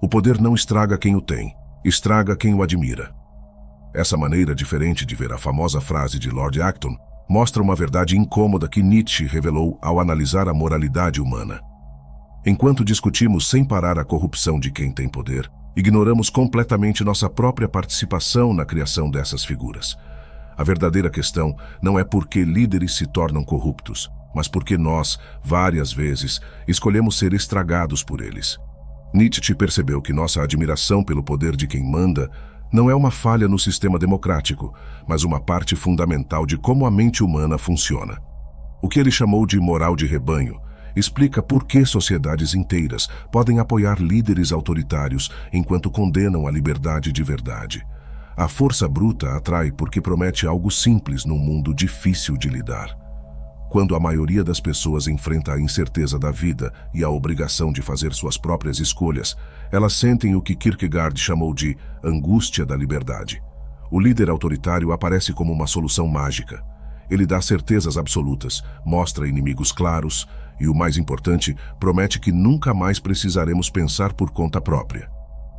O poder não estraga quem o tem, estraga quem o admira. Essa maneira diferente de ver a famosa frase de Lord Acton mostra uma verdade incômoda que Nietzsche revelou ao analisar a moralidade humana. Enquanto discutimos sem parar a corrupção de quem tem poder, ignoramos completamente nossa própria participação na criação dessas figuras. A verdadeira questão não é por que líderes se tornam corruptos, mas porque nós, várias vezes, escolhemos ser estragados por eles. Nietzsche percebeu que nossa admiração pelo poder de quem manda não é uma falha no sistema democrático, mas uma parte fundamental de como a mente humana funciona. O que ele chamou de moral de rebanho explica por que sociedades inteiras podem apoiar líderes autoritários enquanto condenam a liberdade de verdade. A força bruta atrai porque promete algo simples num mundo difícil de lidar. Quando a maioria das pessoas enfrenta a incerteza da vida e a obrigação de fazer suas próprias escolhas, elas sentem o que Kierkegaard chamou de angústia da liberdade. O líder autoritário aparece como uma solução mágica. Ele dá certezas absolutas, mostra inimigos claros e, o mais importante, promete que nunca mais precisaremos pensar por conta própria.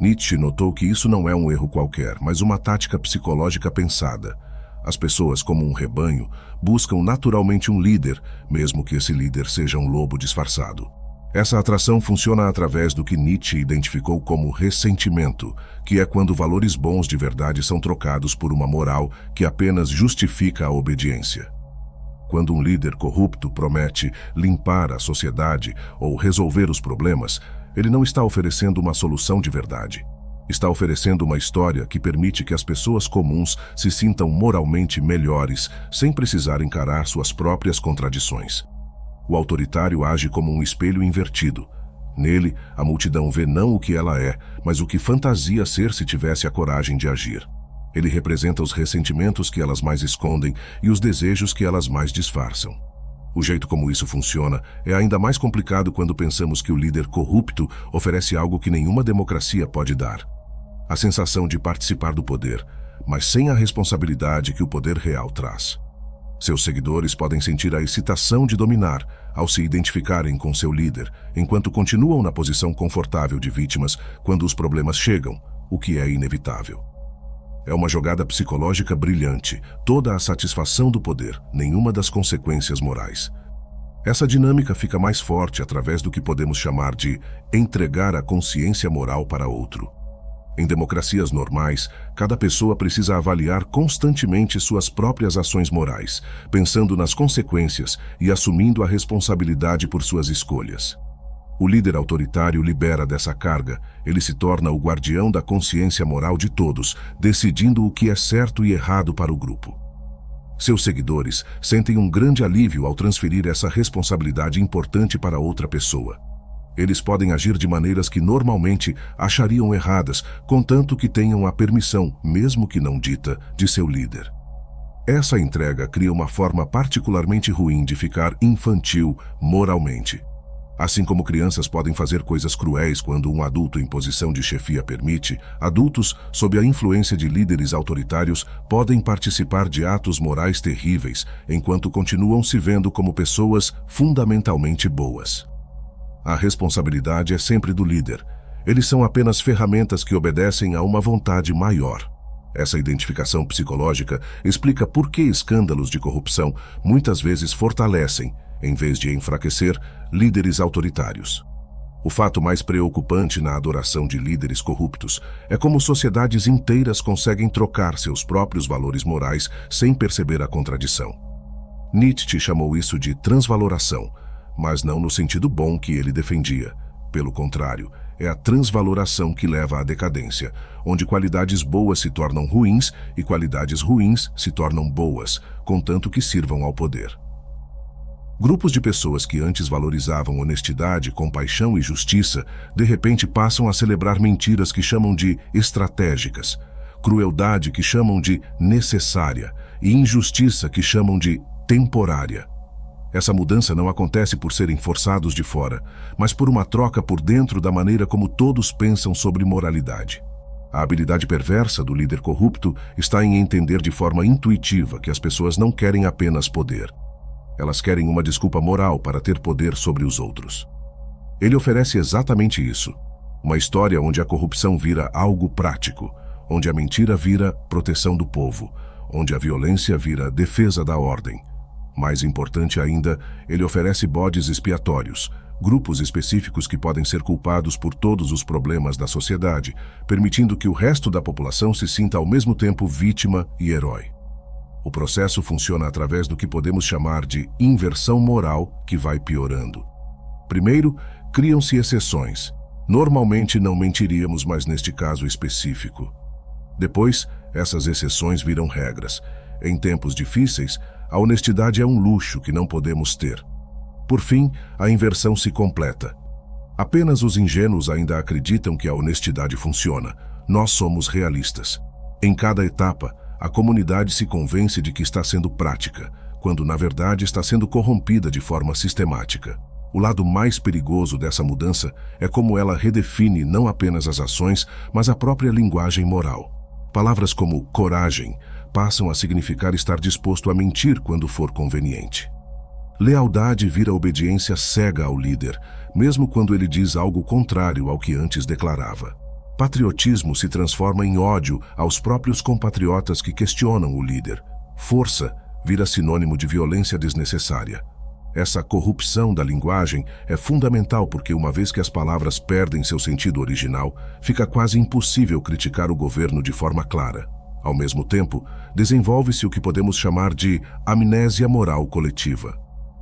Nietzsche notou que isso não é um erro qualquer, mas uma tática psicológica pensada. As pessoas, como um rebanho, buscam naturalmente um líder, mesmo que esse líder seja um lobo disfarçado. Essa atração funciona através do que Nietzsche identificou como ressentimento, que é quando valores bons de verdade são trocados por uma moral que apenas justifica a obediência. Quando um líder corrupto promete limpar a sociedade ou resolver os problemas, ele não está oferecendo uma solução de verdade. Está oferecendo uma história que permite que as pessoas comuns se sintam moralmente melhores, sem precisar encarar suas próprias contradições. O autoritário age como um espelho invertido. Nele, a multidão vê não o que ela é, mas o que fantasia ser se tivesse a coragem de agir. Ele representa os ressentimentos que elas mais escondem e os desejos que elas mais disfarçam. O jeito como isso funciona é ainda mais complicado quando pensamos que o líder corrupto oferece algo que nenhuma democracia pode dar: a sensação de participar do poder, mas sem a responsabilidade que o poder real traz. Seus seguidores podem sentir a excitação de dominar ao se identificarem com seu líder, enquanto continuam na posição confortável de vítimas quando os problemas chegam, o que é inevitável. É uma jogada psicológica brilhante, toda a satisfação do poder, nenhuma das consequências morais. Essa dinâmica fica mais forte através do que podemos chamar de entregar a consciência moral para outro. Em democracias normais, cada pessoa precisa avaliar constantemente suas próprias ações morais, pensando nas consequências e assumindo a responsabilidade por suas escolhas. O líder autoritário libera dessa carga, ele se torna o guardião da consciência moral de todos, decidindo o que é certo e errado para o grupo. Seus seguidores sentem um grande alívio ao transferir essa responsabilidade importante para outra pessoa. Eles podem agir de maneiras que normalmente achariam erradas, contanto que tenham a permissão, mesmo que não dita, de seu líder. Essa entrega cria uma forma particularmente ruim de ficar infantil moralmente. Assim como crianças podem fazer coisas cruéis quando um adulto em posição de chefia permite, adultos, sob a influência de líderes autoritários, podem participar de atos morais terríveis, enquanto continuam se vendo como pessoas fundamentalmente boas. A responsabilidade é sempre do líder. Eles são apenas ferramentas que obedecem a uma vontade maior. Essa identificação psicológica explica por que escândalos de corrupção muitas vezes fortalecem, em vez de enfraquecer, líderes autoritários. O fato mais preocupante na adoração de líderes corruptos é como sociedades inteiras conseguem trocar seus próprios valores morais sem perceber a contradição. Nietzsche chamou isso de transvaloração, mas não no sentido bom que ele defendia. Pelo contrário, é a transvaloração que leva à decadência, onde qualidades boas se tornam ruins e qualidades ruins se tornam boas, contanto que sirvam ao poder. Grupos de pessoas que antes valorizavam honestidade, compaixão e justiça, de repente passam a celebrar mentiras que chamam de estratégicas, crueldade que chamam de necessária e injustiça que chamam de temporária. Essa mudança não acontece por serem forçados de fora, mas por uma troca por dentro da maneira como todos pensam sobre moralidade. A habilidade perversa do líder corrupto está em entender de forma intuitiva que as pessoas não querem apenas poder. Elas querem uma desculpa moral para ter poder sobre os outros. Ele oferece exatamente isso. Uma história onde a corrupção vira algo prático, onde a mentira vira proteção do povo, onde a violência vira defesa da ordem. Mais importante ainda, ele oferece bodes expiatórios, grupos específicos que podem ser culpados por todos os problemas da sociedade, permitindo que o resto da população se sinta ao mesmo tempo vítima e herói. O processo funciona através do que podemos chamar de inversão moral, que vai piorando. Primeiro, criam-se exceções. Normalmente não mentiríamos, mas neste caso específico. Depois, essas exceções viram regras. Em tempos difíceis, a honestidade é um luxo que não podemos ter. Por fim, a inversão se completa. Apenas os ingênuos ainda acreditam que a honestidade funciona. Nós somos realistas. Em cada etapa, a comunidade se convence de que está sendo prática, quando na verdade está sendo corrompida de forma sistemática. O lado mais perigoso dessa mudança é como ela redefine não apenas as ações, mas a própria linguagem moral. Palavras como coragem passam a significar estar disposto a mentir quando for conveniente. Lealdade vira obediência cega ao líder, mesmo quando ele diz algo contrário ao que antes declarava. Patriotismo se transforma em ódio aos próprios compatriotas que questionam o líder. Força vira sinônimo de violência desnecessária. Essa corrupção da linguagem é fundamental porque, uma vez que as palavras perdem seu sentido original, fica quase impossível criticar o governo de forma clara. Ao mesmo tempo, desenvolve-se o que podemos chamar de amnésia moral coletiva.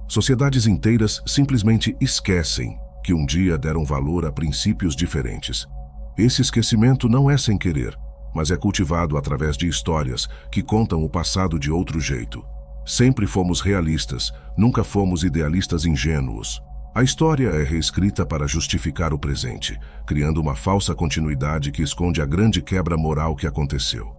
Sociedades inteiras simplesmente esquecem que um dia deram valor a princípios diferentes. Esse esquecimento não é sem querer, mas é cultivado através de histórias que contam o passado de outro jeito. Sempre fomos realistas, nunca fomos idealistas ingênuos. A história é reescrita para justificar o presente, criando uma falsa continuidade que esconde a grande quebra moral que aconteceu.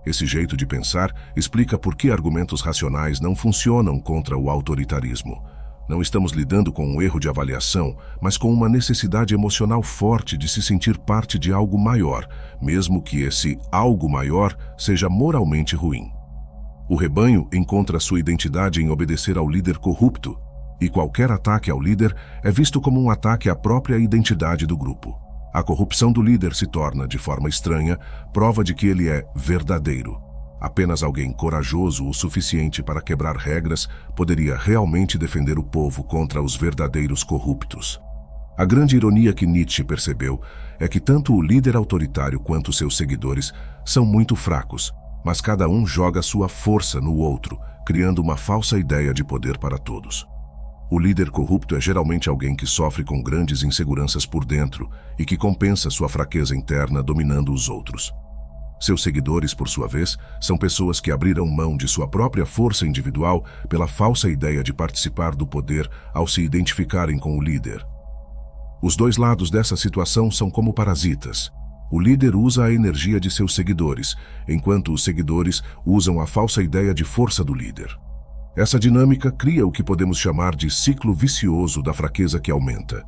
Esse jeito de pensar explica por que argumentos racionais não funcionam contra o autoritarismo. Não estamos lidando com um erro de avaliação, mas com uma necessidade emocional forte de se sentir parte de algo maior, mesmo que esse algo maior seja moralmente ruim. O rebanho encontra sua identidade em obedecer ao líder corrupto, e qualquer ataque ao líder é visto como um ataque à própria identidade do grupo. A corrupção do líder se torna, de forma estranha, prova de que ele é verdadeiro. Apenas alguém corajoso o suficiente para quebrar regras poderia realmente defender o povo contra os verdadeiros corruptos. A grande ironia que Nietzsche percebeu é que tanto o líder autoritário quanto seus seguidores são muito fracos, mas cada um joga sua força no outro, criando uma falsa ideia de poder para todos. O líder corrupto é geralmente alguém que sofre com grandes inseguranças por dentro e que compensa sua fraqueza interna dominando os outros. Seus seguidores, por sua vez, são pessoas que abriram mão de sua própria força individual pela falsa ideia de participar do poder ao se identificarem com o líder. Os dois lados dessa situação são como parasitas. O líder usa a energia de seus seguidores, enquanto os seguidores usam a falsa ideia de força do líder. Essa dinâmica cria o que podemos chamar de ciclo vicioso da fraqueza que aumenta.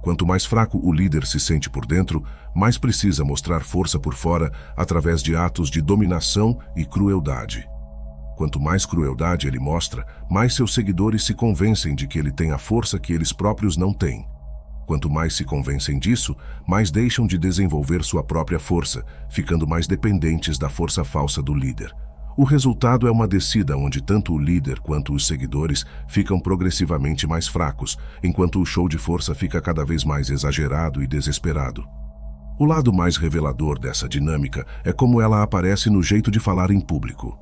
Quanto mais fraco o líder se sente por dentro, mais precisa mostrar força por fora através de atos de dominação e crueldade. Quanto mais crueldade ele mostra, mais seus seguidores se convencem de que ele tem a força que eles próprios não têm. Quanto mais se convencem disso, mais deixam de desenvolver sua própria força, ficando mais dependentes da força falsa do líder. O resultado é uma descida onde tanto o líder quanto os seguidores ficam progressivamente mais fracos, enquanto o show de força fica cada vez mais exagerado e desesperado. O lado mais revelador dessa dinâmica é como ela aparece no jeito de falar em público.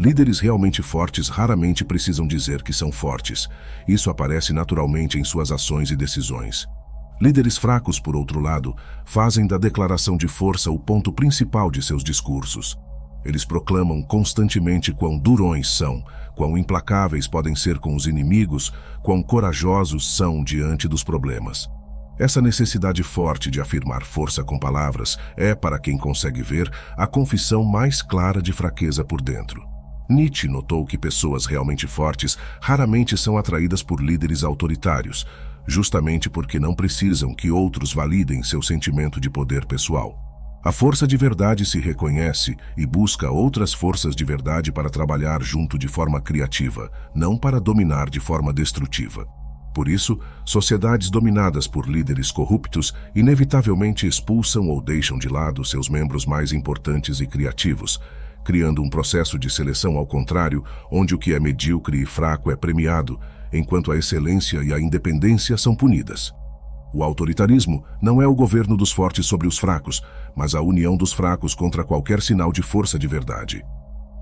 Líderes realmente fortes raramente precisam dizer que são fortes. Isso aparece naturalmente em suas ações e decisões. Líderes fracos, por outro lado, fazem da declaração de força o ponto principal de seus discursos. Eles proclamam constantemente quão durões são, quão implacáveis podem ser com os inimigos, quão corajosos são diante dos problemas. Essa necessidade forte de afirmar força com palavras é, para quem consegue ver, a confissão mais clara de fraqueza por dentro. Nietzsche notou que pessoas realmente fortes raramente são atraídas por líderes autoritários, justamente porque não precisam que outros validem seu sentimento de poder pessoal. A força de verdade se reconhece e busca outras forças de verdade para trabalhar junto de forma criativa, não para dominar de forma destrutiva. Por isso, sociedades dominadas por líderes corruptos inevitavelmente expulsam ou deixam de lado seus membros mais importantes e criativos, criando um processo de seleção ao contrário, onde o que é medíocre e fraco é premiado, enquanto a excelência e a independência são punidas. O autoritarismo não é o governo dos fortes sobre os fracos, mas a união dos fracos contra qualquer sinal de força de verdade.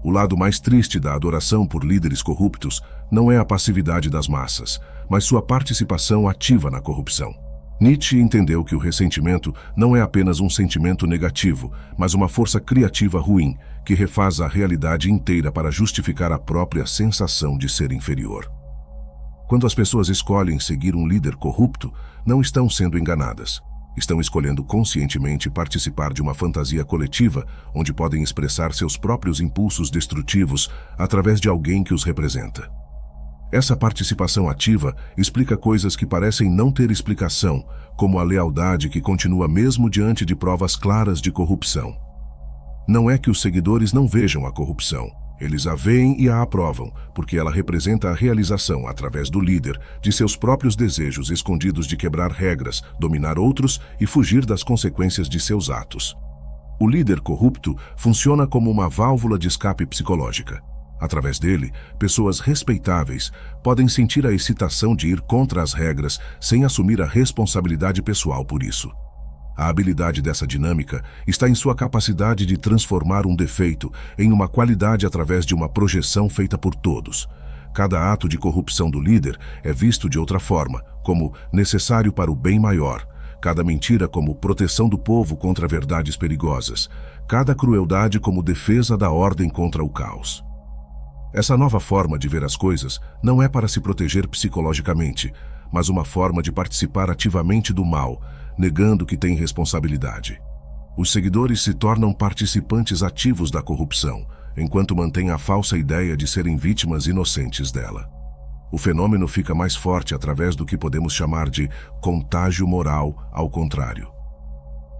O lado mais triste da adoração por líderes corruptos não é a passividade das massas, mas sua participação ativa na corrupção. Nietzsche entendeu que o ressentimento não é apenas um sentimento negativo, mas uma força criativa ruim, que refaz a realidade inteira para justificar a própria sensação de ser inferior. Quando as pessoas escolhem seguir um líder corrupto, não estão sendo enganadas. Estão escolhendo conscientemente participar de uma fantasia coletiva onde podem expressar seus próprios impulsos destrutivos através de alguém que os representa. Essa participação ativa explica coisas que parecem não ter explicação, como a lealdade que continua mesmo diante de provas claras de corrupção. Não é que os seguidores não vejam a corrupção. Eles a veem e a aprovam, porque ela representa a realização, através do líder, de seus próprios desejos escondidos de quebrar regras, dominar outros e fugir das consequências de seus atos. O líder corrupto funciona como uma válvula de escape psicológica. Através dele, pessoas respeitáveis podem sentir a excitação de ir contra as regras sem assumir a responsabilidade pessoal por isso. A habilidade dessa dinâmica está em sua capacidade de transformar um defeito em uma qualidade através de uma projeção feita por todos. Cada ato de corrupção do líder é visto de outra forma, como necessário para o bem maior. Cada mentira como proteção do povo contra verdades perigosas. Cada crueldade como defesa da ordem contra o caos. Essa nova forma de ver as coisas não é para se proteger psicologicamente, mas uma forma de participar ativamente do mal, negando que tem responsabilidade. Os seguidores se tornam participantes ativos da corrupção, enquanto mantêm a falsa ideia de serem vítimas inocentes dela. O fenômeno fica mais forte através do que podemos chamar de contágio moral ao contrário.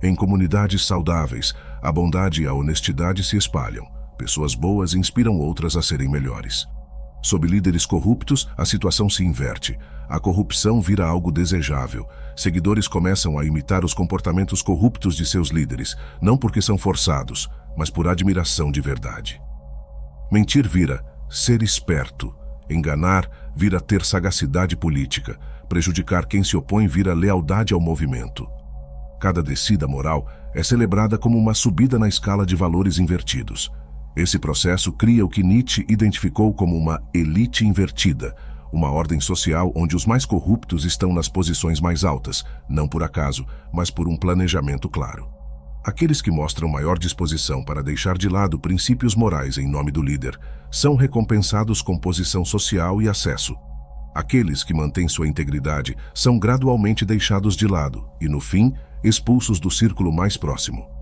Em comunidades saudáveis, a bondade e a honestidade se espalham. Pessoas boas inspiram outras a serem melhores. Sob líderes corruptos, a situação se inverte. A corrupção vira algo desejável. Seguidores começam a imitar os comportamentos corruptos de seus líderes, não porque são forçados, mas por admiração de verdade. Mentir vira ser esperto. Enganar vira ter sagacidade política. Prejudicar quem se opõe vira lealdade ao movimento. Cada descida moral é celebrada como uma subida na escala de valores invertidos. Esse processo cria o que Nietzsche identificou como uma elite invertida, uma ordem social onde os mais corruptos estão nas posições mais altas, não por acaso, mas por um planejamento claro. Aqueles que mostram maior disposição para deixar de lado princípios morais em nome do líder são recompensados com posição social e acesso. Aqueles que mantêm sua integridade são gradualmente deixados de lado e, no fim, expulsos do círculo mais próximo.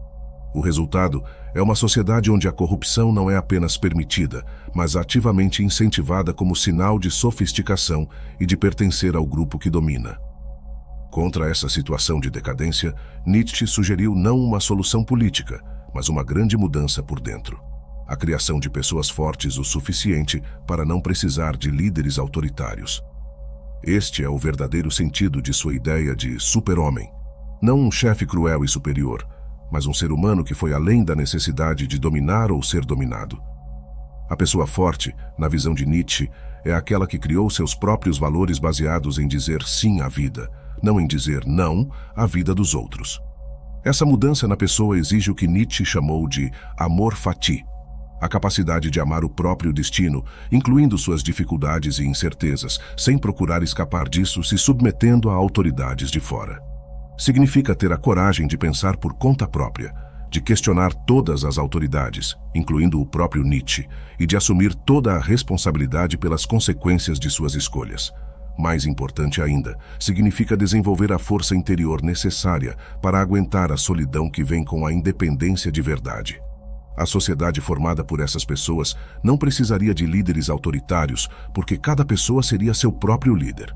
O resultado é uma sociedade onde a corrupção não é apenas permitida, mas ativamente incentivada como sinal de sofisticação e de pertencer ao grupo que domina. Contra essa situação de decadência, Nietzsche sugeriu não uma solução política, mas uma grande mudança por dentro. A criação de pessoas fortes o suficiente para não precisar de líderes autoritários. Este é o verdadeiro sentido de sua ideia de super-homem. Não um chefe cruel e superior, mas um ser humano que foi além da necessidade de dominar ou ser dominado. A pessoa forte, na visão de Nietzsche, é aquela que criou seus próprios valores baseados em dizer sim à vida, não em dizer não à vida dos outros. Essa mudança na pessoa exige o que Nietzsche chamou de amor fati, a capacidade de amar o próprio destino, incluindo suas dificuldades e incertezas, sem procurar escapar disso se submetendo a autoridades de fora. Significa ter a coragem de pensar por conta própria, de questionar todas as autoridades, incluindo o próprio Nietzsche, e de assumir toda a responsabilidade pelas consequências de suas escolhas. Mais importante ainda, significa desenvolver a força interior necessária para aguentar a solidão que vem com a independência de verdade. A sociedade formada por essas pessoas não precisaria de líderes autoritários, porque cada pessoa seria seu próprio líder.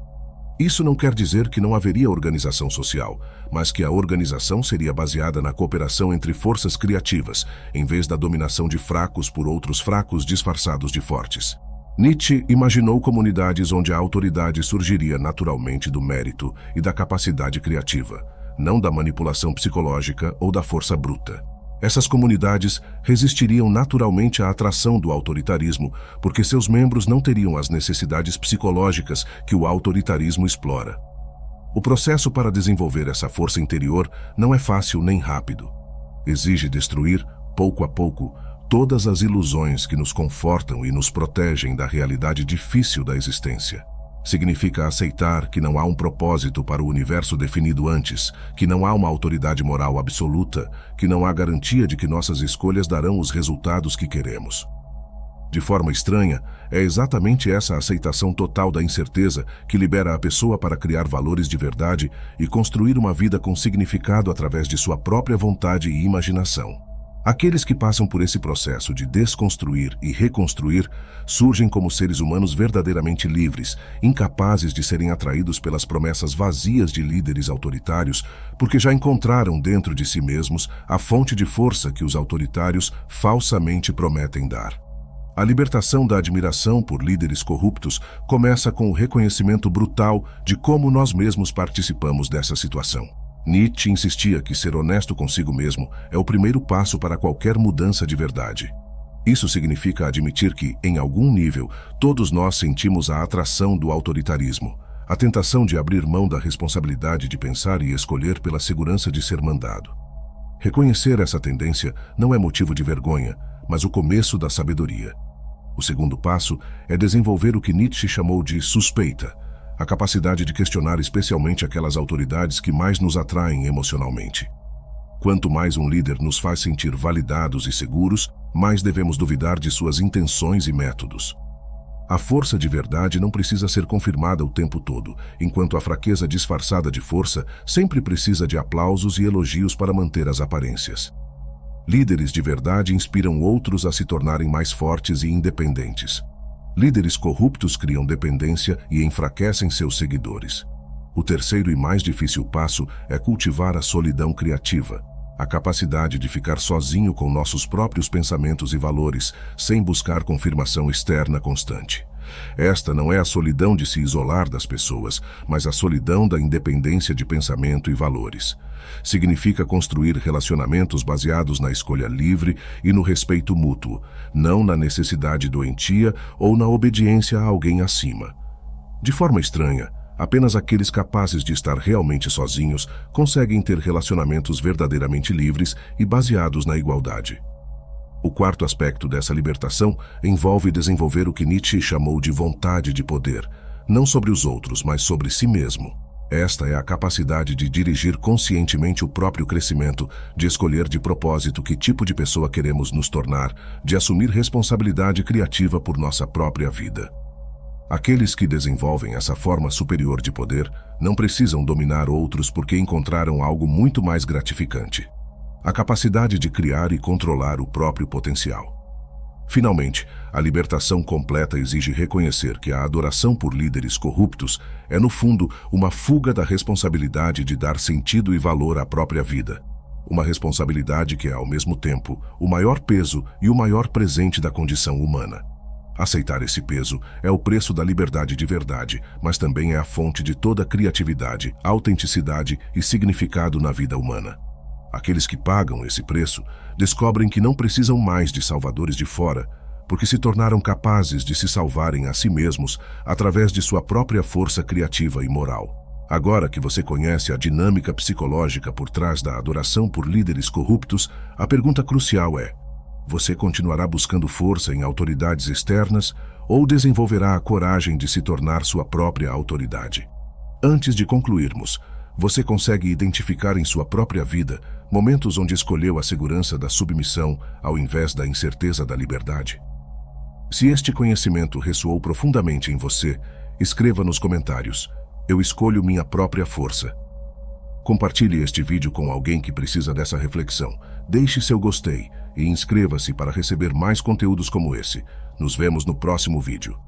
Isso não quer dizer que não haveria organização social, mas que a organização seria baseada na cooperação entre forças criativas, em vez da dominação de fracos por outros fracos disfarçados de fortes. Nietzsche imaginou comunidades onde a autoridade surgiria naturalmente do mérito e da capacidade criativa, não da manipulação psicológica ou da força bruta. Essas comunidades resistiriam naturalmente à atração do autoritarismo, porque seus membros não teriam as necessidades psicológicas que o autoritarismo explora. O processo para desenvolver essa força interior não é fácil nem rápido. Exige destruir, pouco a pouco, todas as ilusões que nos confortam e nos protegem da realidade difícil da existência. Significa aceitar que não há um propósito para o universo definido antes, que não há uma autoridade moral absoluta, que não há garantia de que nossas escolhas darão os resultados que queremos. De forma estranha, é exatamente essa aceitação total da incerteza que libera a pessoa para criar valores de verdade e construir uma vida com significado através de sua própria vontade e imaginação. Aqueles que passam por esse processo de desconstruir e reconstruir surgem como seres humanos verdadeiramente livres, incapazes de serem atraídos pelas promessas vazias de líderes autoritários, porque já encontraram dentro de si mesmos a fonte de força que os autoritários falsamente prometem dar. A libertação da admiração por líderes corruptos começa com o reconhecimento brutal de como nós mesmos participamos dessa situação. Nietzsche insistia que ser honesto consigo mesmo é o primeiro passo para qualquer mudança de verdade. Isso significa admitir que, em algum nível, todos nós sentimos a atração do autoritarismo, a tentação de abrir mão da responsabilidade de pensar e escolher pela segurança de ser mandado. Reconhecer essa tendência não é motivo de vergonha, mas o começo da sabedoria. O segundo passo é desenvolver o que Nietzsche chamou de suspeita, a capacidade de questionar especialmente aquelas autoridades que mais nos atraem emocionalmente. Quanto mais um líder nos faz sentir validados e seguros, mais devemos duvidar de suas intenções e métodos. A força de verdade não precisa ser confirmada o tempo todo, enquanto a fraqueza disfarçada de força sempre precisa de aplausos e elogios para manter as aparências. Líderes de verdade inspiram outros a se tornarem mais fortes e independentes. Líderes corruptos criam dependência e enfraquecem seus seguidores. O terceiro e mais difícil passo é cultivar a solidão criativa, a capacidade de ficar sozinho com nossos próprios pensamentos e valores, sem buscar confirmação externa constante. Esta não é a solidão de se isolar das pessoas, mas a solidão da independência de pensamento e valores. Significa construir relacionamentos baseados na escolha livre e no respeito mútuo, não na necessidade doentia ou na obediência a alguém acima. De forma estranha, apenas aqueles capazes de estar realmente sozinhos conseguem ter relacionamentos verdadeiramente livres e baseados na igualdade. O quarto aspecto dessa libertação envolve desenvolver o que Nietzsche chamou de vontade de poder, não sobre os outros, mas sobre si mesmo. Esta é a capacidade de dirigir conscientemente o próprio crescimento, de escolher de propósito que tipo de pessoa queremos nos tornar, de assumir responsabilidade criativa por nossa própria vida. Aqueles que desenvolvem essa forma superior de poder não precisam dominar outros porque encontraram algo muito mais gratificante: a capacidade de criar e controlar o próprio potencial. Finalmente, a libertação completa exige reconhecer que a adoração por líderes corruptos é, no fundo, uma fuga da responsabilidade de dar sentido e valor à própria vida. Uma responsabilidade que é, ao mesmo tempo, o maior peso e o maior presente da condição humana. Aceitar esse peso é o preço da liberdade de verdade, mas também é a fonte de toda criatividade, autenticidade e significado na vida humana. Aqueles que pagam esse preço descobrem que não precisam mais de salvadores de fora, porque se tornaram capazes de se salvarem a si mesmos através de sua própria força criativa e moral. Agora que você conhece a dinâmica psicológica por trás da adoração por líderes corruptos, a pergunta crucial é: você continuará buscando força em autoridades externas ou desenvolverá a coragem de se tornar sua própria autoridade? Antes de concluirmos, você consegue identificar em sua própria vida momentos onde escolheu a segurança da submissão ao invés da incerteza da liberdade? Se este conhecimento ressoou profundamente em você, escreva nos comentários: eu escolho minha própria força. Compartilhe este vídeo com alguém que precisa dessa reflexão. Deixe seu gostei e inscreva-se para receber mais conteúdos como esse. Nos vemos no próximo vídeo.